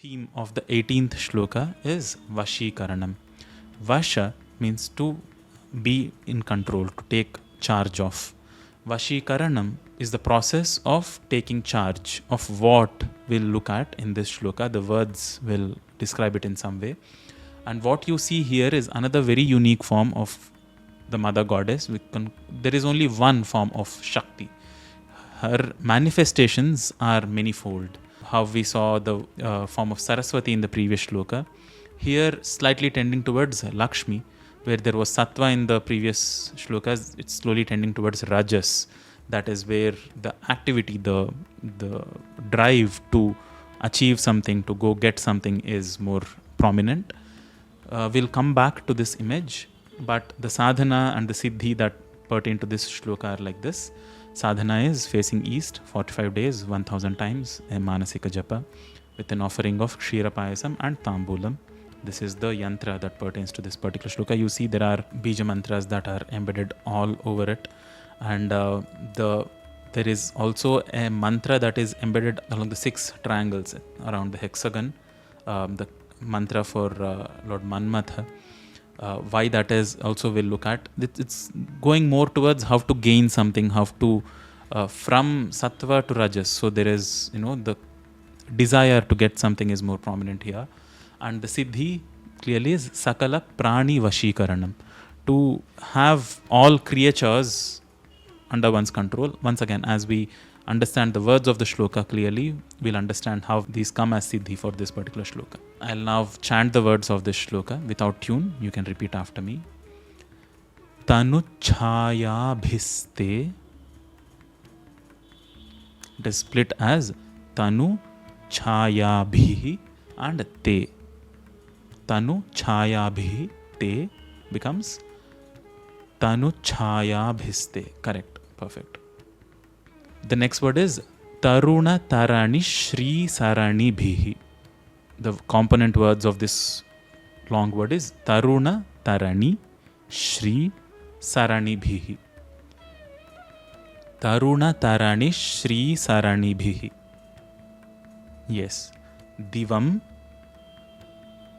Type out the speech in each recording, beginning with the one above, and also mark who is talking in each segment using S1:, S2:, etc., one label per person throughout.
S1: theme of the 18th shloka is Vashikaranam. Vasha means to be in control, to take charge of. Vashikaranam is the process of taking charge of what we'll look at in this shloka. The words will describe it in some way. And what you see here is another very unique form of the mother goddess. There is only one form of Shakti. Her manifestations are manifold. How we saw the form of Saraswati in the previous shloka. Here, slightly tending towards Lakshmi, where there was Sattva in the previous shlokas, it's slowly tending towards Rajas. That is where the activity, the drive to achieve something, to go get something is more prominent. We'll come back to this image, but the sadhana and the siddhi that pertain to this shloka are like this. Sadhana is facing east, 45 days, 1000 times, a manasika japa, with an offering of kshira payasam and tambulam. This is the yantra that pertains to this particular shloka. You see there are bija mantras that are embedded all over it. And there is also a mantra that is embedded along the 6 triangles around the hexagon. The mantra for Lord Manmatha. Why that is also we'll look at. It's going more towards how to gain something, how to from sattva to rajas. So there is, the desire to get something is more prominent here. And the siddhi clearly is sakala prani vashikaranam, to have all creatures under one's control. Once again, as we understand the words of the shloka clearly, we'll understand how these come as siddhi for this particular shloka. I'll now chant the words of this shloka without tune. You can repeat after me. Tanu chhaya bhiste. It is split as Tanu chhaya bhi and te. Tanu chhaya bhi te becomes Tanu chhaya bhiste. Correct. Perfect. The next word is Taruna Tarani Shri Sarani Bhihi. The component words of this long word is Taruna Tarani Shri Sarani Bhihi. Taruna Tarani Shri Sarani Bhihi. Yes. Divam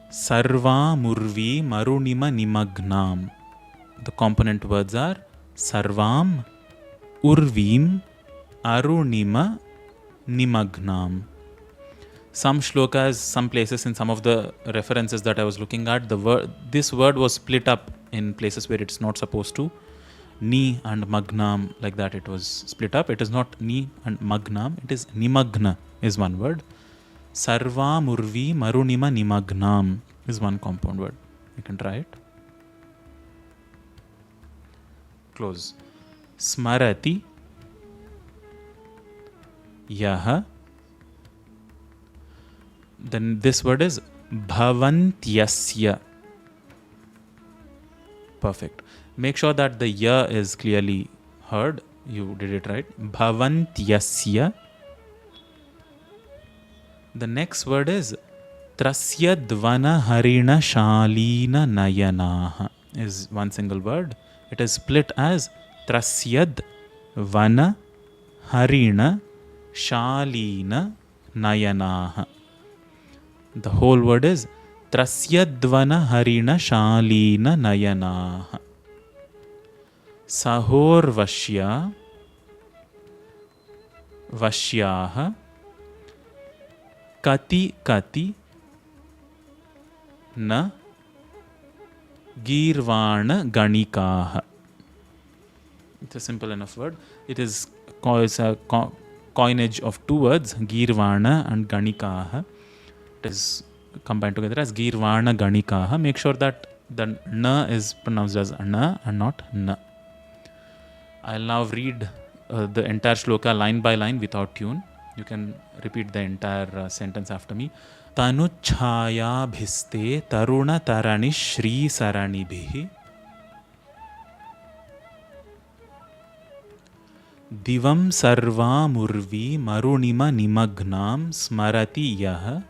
S1: Sarva Murvi Marunima Nimagnam. The component words are Sarvam Urvim Arunima Nimagnam. Some shlokas, some places, in some of the references that I was looking at, this word was split up in places where it's not supposed to. Ni and Magnam, like that it was split up. It is not Ni and Magnam, it is Nimagna is one word. Sarva Murvi Marunima Nimagnam is one compound word. You can try it. Close. Smarati Yaha. Then this word is Bhavantyasya. Perfect. Make sure that the ya is clearly heard. You did it right. Bhavantyasya. The next word is Trasya Dvana Harina Shalina Nayanaha. Is one single word. It is split as Trasyad Vana Harina Shalina Nayanaha. The whole word is Trasyadvana Harina Shalina Nayanaha. Sahor Vashya Vashyaha Kati Kati Na Girvana Ganikaha. It's a simple enough word. It is a coinage of 2 words, Girvana and Ganikaha. It is combined together as Girvana Ganikaha. Make sure that the na is pronounced as na and not na. I'll now read the entire shloka line by line without tune. You can repeat the entire sentence after me. Tanu chhaya bhiste taruna tarani shri sarani bhihi. Divam sarva murvi marunima nimagnam smarati yaha.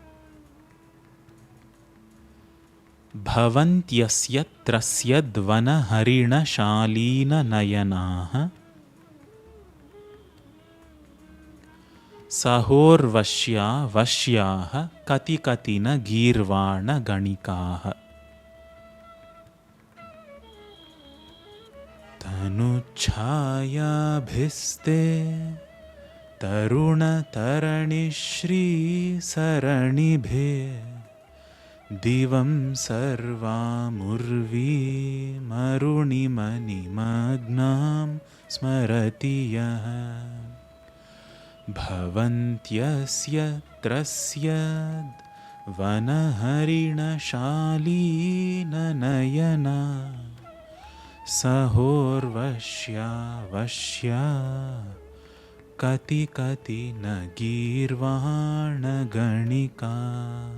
S1: Bhavantyasya trasya dvana harina shalina nayanaha. Sahorvashya Vashyaha Kati Katina Girvana Ganikaha. Tanuchhaya Bhiste Taruna Tarani Shri Sarani Bhe Divam Sarva Murvi Maruni Mani Magnam Smaratiyaha Bhavantyasya Trasyad Vanaharina Shalina Nayana Sahorvashya Vashya Kati Kati Nagirvana Ganika.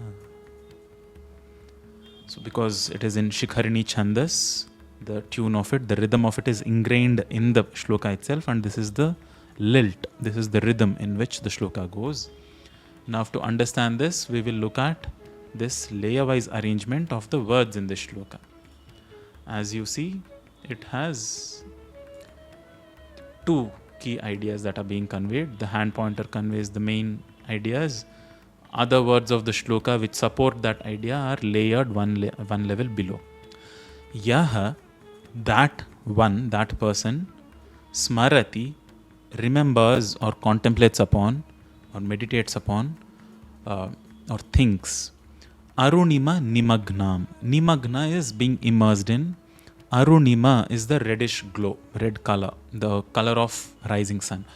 S1: So because it is in Shikharini Chandas, the tune of it, the rhythm of it is ingrained in the shloka itself, and this is the lilt, this is the rhythm in which the shloka goes. Now to understand this, we will look at this layer-wise arrangement of the words in this shloka. As you see, it has two key ideas that are being conveyed. The hand pointer conveys the main ideas. Other words of the shloka which support that idea are layered one level below. Yaha, that one, that person, smarati, remembers or contemplates upon or meditates upon or thinks. Arunima nimagnam. Nimagna is being immersed in. Arunima is the reddish glow, red color, the color of rising sun.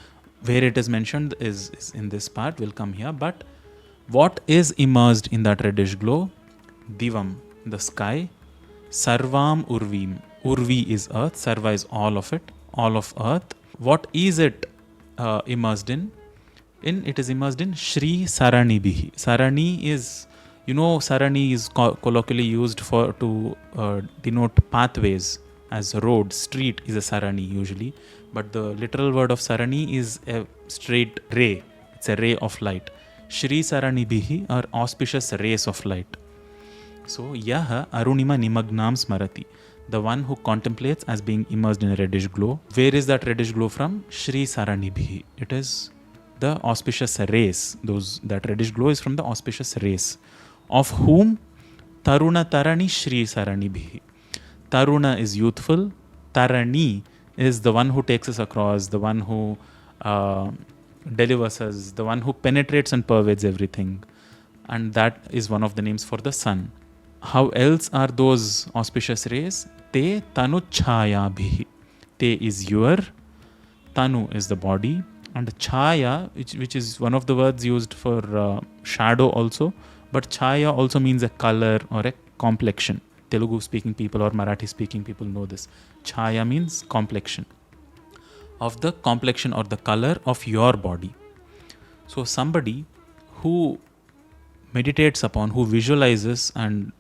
S1: Where it is mentioned is in this part, will come here. But what is immersed in that reddish glow? Divam, the sky. Sarvam urvim. Urvi is earth. Sarva is all of it, all of earth. What is it immersed in? It is immersed in Shri Sarani Bihi. Sarani is, Sarani is colloquially used to denote pathways, as road, street is a Sarani usually. But the literal word of Sarani is a straight ray. It's a ray of light. Shri Sarani Bihi are auspicious rays of light. So, Yaha Arunima Nimagnam Smarati. The one who contemplates as being immersed in a reddish glow. Where is that reddish glow from? Shri Sarani Bihi. It is the auspicious rays. That reddish glow is from the auspicious rays. Of whom? Taruna Tarani Shri Sarani Bihi. Taruna is youthful. Tarani is the one who takes us across, the one who delivers us, the one who penetrates and pervades everything. And that is one of the names for the sun. How else are those auspicious rays? Te tanu chaya bhihi. Te is your, tanu is the body, and chaya, which is one of the words used for shadow also, but chaya also means a color or a complexion. Telugu speaking people or Marathi speaking people know this. Chaya means complexion. Of the complexion or the color of your body. So somebody who meditates upon, who visualizes and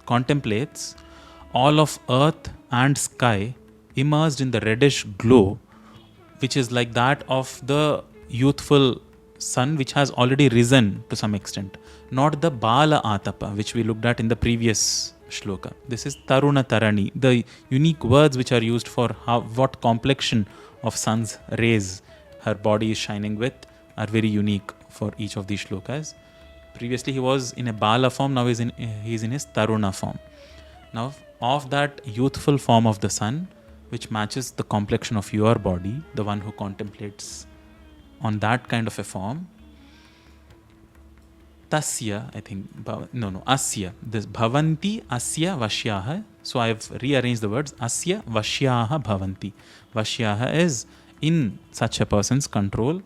S1: contemplates all of earth and sky immersed in the reddish glow, which is like that of the youthful sun which has already risen to some extent, not the Bala Atapa which we looked at in the previous shloka. This is Taruna Tarani. The unique words which are used for what complexion of sun's rays her body is shining with are very unique for each of these shlokas. Previously he was in a Bala form, now he is in his Taruna form. Now of that youthful form of the sun, which matches the complexion of your body, the one who contemplates on that kind of a form, Tasya, I think, Asya. This Bhavanti Asya Vashyaha. So I have rearranged the words. Asya Vashyaha Bhavanti. Vashyaha is in such a person's control.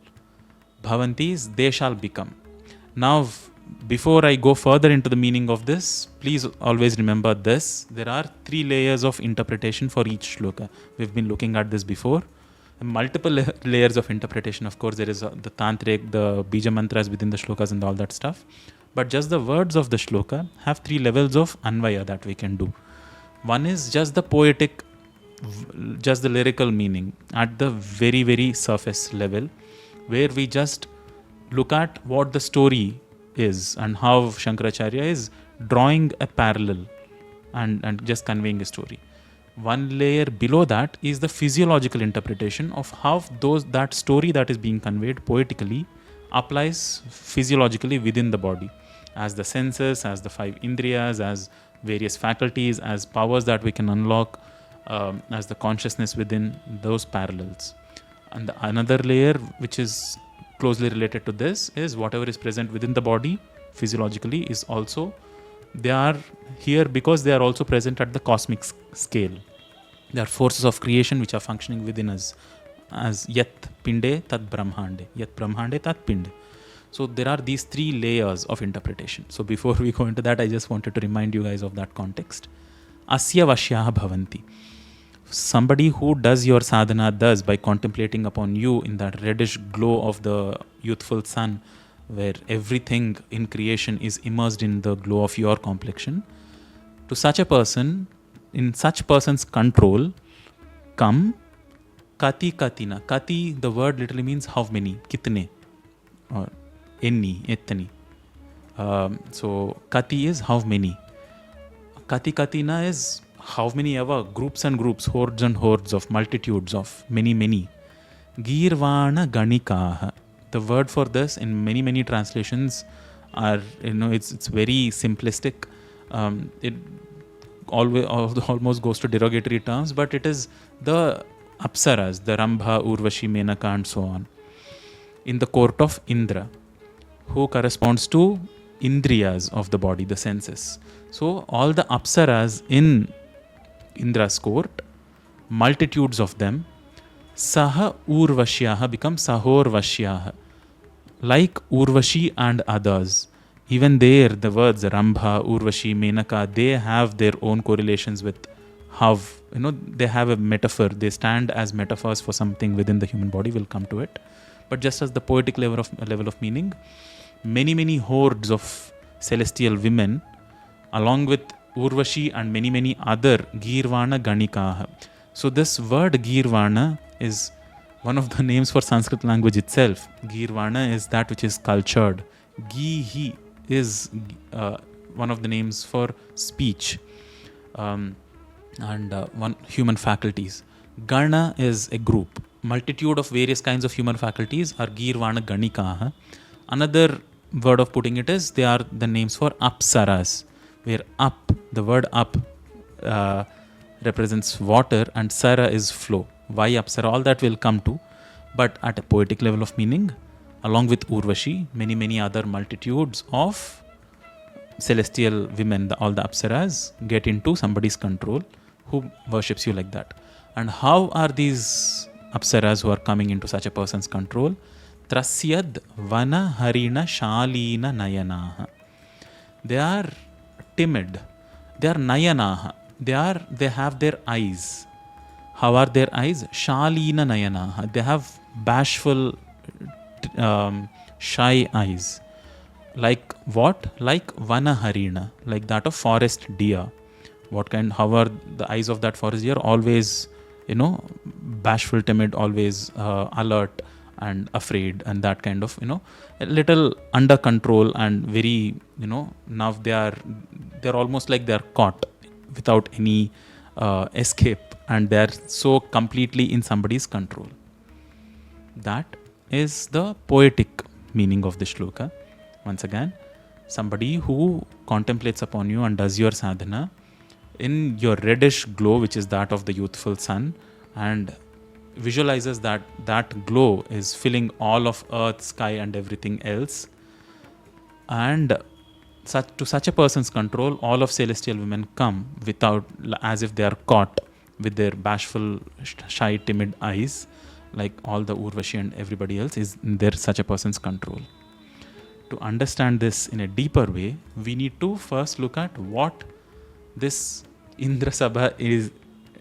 S1: Bhavanti is they shall become. Now, before I go further into the meaning of this, please always remember this. There are 3 layers of interpretation for each shloka. We've been looking at this before. Multiple layers of interpretation. Of course, there is the tantric, the bija mantras within the shlokas and all that stuff. But just the words of the shloka have 3 levels of anvaya that we can do. One is just the poetic, just the lyrical meaning at the very, very surface level, where we just look at what the story is and how Shankaracharya is drawing a parallel and just conveying a story. One layer below that is the physiological interpretation of how that story that is being conveyed poetically applies physiologically within the body, as the senses, as the five indriyas, as various faculties, as powers that we can unlock, as the consciousness within those parallels. And another layer which is closely related to this is whatever is present within the body physiologically is also, they are here because they are also present at the cosmic scale. They are forces of creation which are functioning within us as yat pinde tat brahmande, yat brahmande tat pinde. So there are these three layers of interpretation. So before we go into that, I just wanted to remind you guys of that context. Asya vashyaha bhavanti. Somebody who does your sadhana does by contemplating upon you in that reddish glow of the youthful sun, where everything in creation is immersed in the glow of your complexion. To such a person, in such person's control, come kati katina. Kati, the word literally means how many, kitne, or enni, etani. So kati is how many. Kati katina is how many ever, groups and groups, hordes and hordes of multitudes of many. Girvana ganikaha. The word for this in many translations are, it's very simplistic. It almost goes to derogatory terms, but it is the apsaras, the Rambha, Urvashi, Menaka and so on, in the court of Indra, who corresponds to Indriyas of the body, the senses. So all the apsaras in Indra's court, multitudes of them, Saha Urvashyaha become Sahor Vashyaha, like Urvashi and others. Even there, the words Rambha, Urvashi, Menaka, they have their own correlations with how, they have a metaphor. They stand as metaphors for something within the human body. We'll come to it. But just as the poetic level of meaning, many hordes of celestial women, along with Urvashi and many other Girvana Ganikaha. So this word Girvana is one of the names for Sanskrit language itself. Girvana is that which is cultured. Gihi is one of the names for speech and one human faculties. Gana is a group. Multitude of various kinds of human faculties are Girvana Ganikaha. Another word of putting it is they are the names for Apsaras, where up, the word up represents water and Sara is flow. Why Apsara? All that will come to. But at a poetic level of meaning, along with Urvashi, many other multitudes of celestial women, all the Apsaras, get into somebody's control who worships you like that. And how are these Apsaras who are coming into such a person's control? Trasyad vana harina shalina nayanaha. They are timid. They are nayanaha. They have their eyes. How are their eyes? Shalina nayanaha. They have bashful, shy eyes. Like what? Like vana harina, like that of forest deer. What kind? How are the eyes of that forest deer? Always, bashful, timid, always alert and afraid, and that kind of, a little under control and very, now they're almost like they're caught without any escape, and they're so completely in somebody's control. That is the poetic meaning of the shloka. Once again, somebody who contemplates upon you and does your sadhana in your reddish glow, which is that of the youthful sun, and visualizes that glow is filling all of earth, sky and everything else, and to such a person's control, all of celestial women come without, as if they are caught with their bashful, shy, timid eyes, like all the Urvashi and everybody else is in such a person's control. To understand this in a deeper way, we need to first look at what this Indra Sabha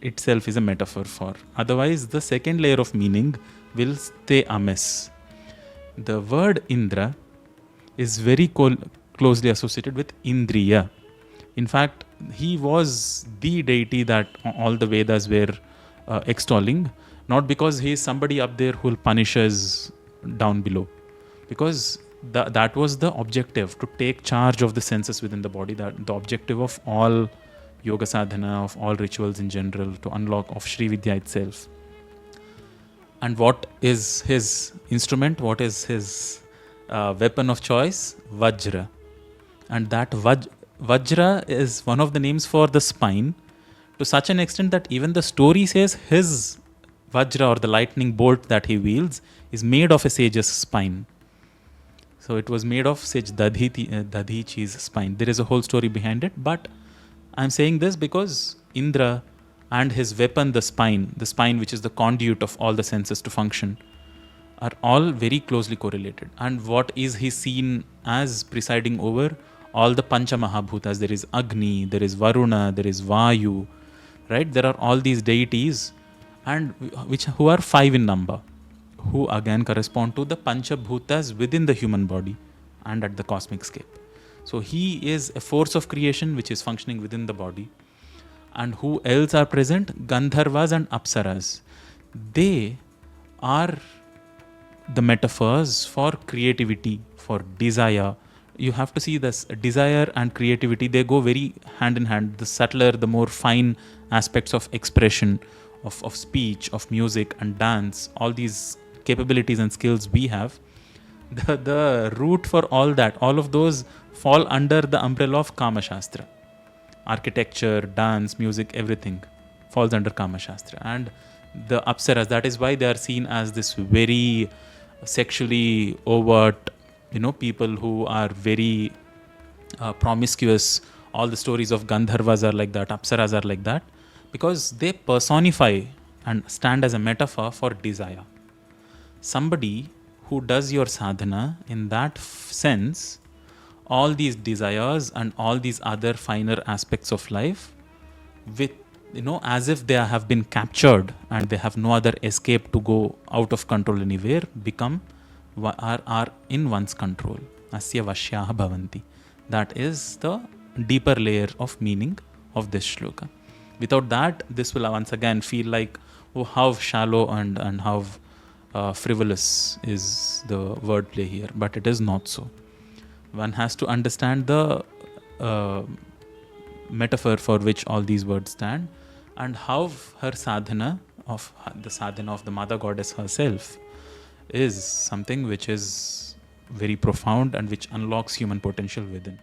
S1: itself is a metaphor for. Otherwise, the second layer of meaning will stay amiss. The word Indra is very closely associated with Indriya. In fact, he was the deity that all the Vedas were extolling, not because he is somebody up there who will punish us down below, because that was the objective, to take charge of the senses within the body, that the objective of all yoga sadhana, of all rituals in general, to unlock of Sri Vidya itself. And what is his instrument? What is his weapon of choice? Vajra. And that Vajra is one of the names for the spine, to such an extent that even the story says his Vajra, or the lightning bolt that he wields, is made of a sage's spine. So it was made of sage Dadhichi's spine. There is a whole story behind it, but I'm saying this because Indra and his weapon, the spine which is the conduit of all the senses to function, are all very closely correlated. And what is he seen as presiding over? All the Pancha Mahabhutas. There is Agni, there is Varuna, there is Vayu, right? There are all these deities, and who are 5 in number, who again correspond to the Pancha Bhutas within the human body and at the cosmic scape. So he is a force of creation which is functioning within the body. And who else are present? Gandharvas and Apsaras. They are the metaphors for creativity, for desire. You have to see this desire and creativity, they go very hand in hand. The subtler, the more fine aspects of expression, of speech, of music and dance, all these capabilities and skills we have, the root for all that, all of those fall under the umbrella of Kama Shastra. Architecture, dance, music, everything falls under Kama Shastra. And the Apsaras, that is why they are seen as this very sexually overt, people who are very promiscuous. All the stories of Gandharvas are like that, Apsaras are like that, because they personify and stand as a metaphor for desire. Somebody who does your sadhana in that sense, all these desires and all these other finer aspects of life, with as if they have been captured and they have no other escape to go out of control anywhere, are in one's control. Asya Vashyaha Bhavanti. That is the deeper layer of meaning of this shloka. Without that, this will once again feel like, oh, how shallow and how frivolous is the wordplay here. But it is not so. One has to understand the metaphor for which all these words stand, and how her sadhana, of the sadhana of the mother goddess herself, is something which is very profound and which unlocks human potential within.